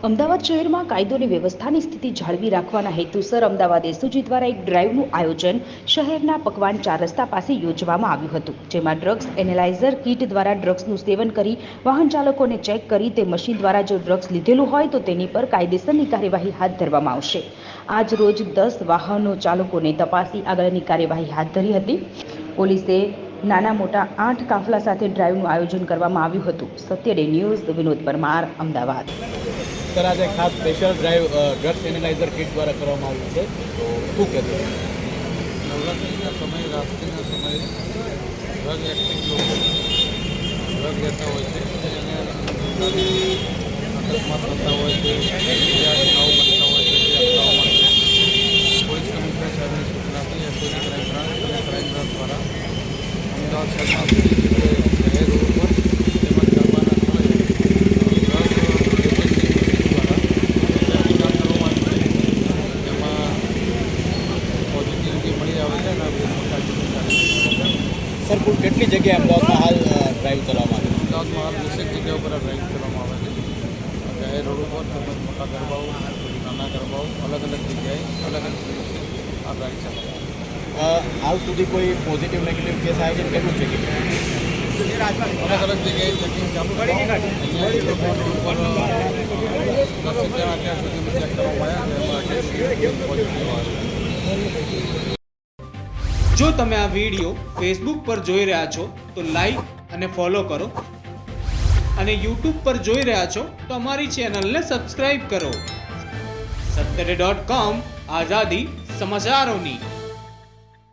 અમદાવાદ શહેરમાં કાયદો અને વ્યવસ્થાની સ્થિતિ જાળવી રાખવાના હેતુસર અમદાવાદ એસઓજી દ્વારા એક ડ્રાઈવનું આયોજન શહેરના પકવાન 4 રસ્તા પાસે યોજવામાં આવ્યું હતું, જેમાં ડ્રગ્સ એનાલાઇઝર કિટ દ્વારા ડ્રગ્સનું સેવન કરી વાહન ચાલકોને ચેક કરી તે મશીન દ્વારા જો ડ્રગ્સ લીધેલું હોય તો તેની પર કાયદેસરની કાર્યવાહી હાથ ધરવામાં આવશે. આજ રોજ 10 વાહનો ચાલકોને તપાસી આગળની કાર્યવાહી હાથ ધરી હતી. પોલીસે નાના મોટા 8 કાફલા સાથે ડ્રાઈવનું આયોજન કરવામાં આવ્યું હતું. Satya day news, Vinod Parmar, Ahmedabad. Sir, આજે ખાસ special drive drugs analyser kit દ્વારા કરવામાં આવ્યું છે, તો શું કહેતો? નવરાત્રિના સમયે, રાત્રિના સમયે ડ્રગ એક્ટિવ લોકો ડ્રગ લેતા હોય છે, એને અકસ્માત થતા હોય છે, બીજા ગુનાઓ બનતા હોય છે. તે અટકાવવા માટે પોલીસ કમિશનર સાહેબની સૂચનાથી એસઓજી ક્રાઇમ બ્રાન્ચ અને ક્રાઇમ બ્રાન્ચ દ્વારા અમદાવાદ શહેરમાં બધી જગ્યાએ શહેર રોડ પર તેમજ ગરબાના સ્થળે સર, કુલ કેટલી જગ્યાએ અમદાવાદમાં હાલ ડ્રાઈવ ચલાવવામાં આવે છે? અમદાવાદમાં હાલ 20 જગ્યા ઉપર ડ્રાઈવ કરવામાં આવે છે. જાહેર રોડ ઉપર તેમજ મોટા ગરબાઓ, નાના ગરબાઓ, અલગ અલગ જગ્યાએ અલગ અલગ દિવસે આ ડ્રાઈવ ચલાવવામાં આવે છે. હાલ સુધી કોઈ પોઝિટિવ નેગેટિવ કેસ આવે છે? કેટલું છે કે અલગ અલગ જગ્યાએ ચેકિંગ ચાલુ છે. અહીંયા રોડ ઉપર 10 જણા અત્યાર સુધી ચેક કરવામાં આવ્યા, જેમાં પોઝિટિવ આવે. જો તમે આ વિડીયો ફેસબુક પર જોઈ રહ્યા છો તો લાઈક અને ફોલો કરો, અને યુટ્યુબ પર જોઈ રહ્યા છો તો અમારી ચેનલને સબસ્ક્રાઇબ કરો. satyday.com, આઝાદી સમાચારોની.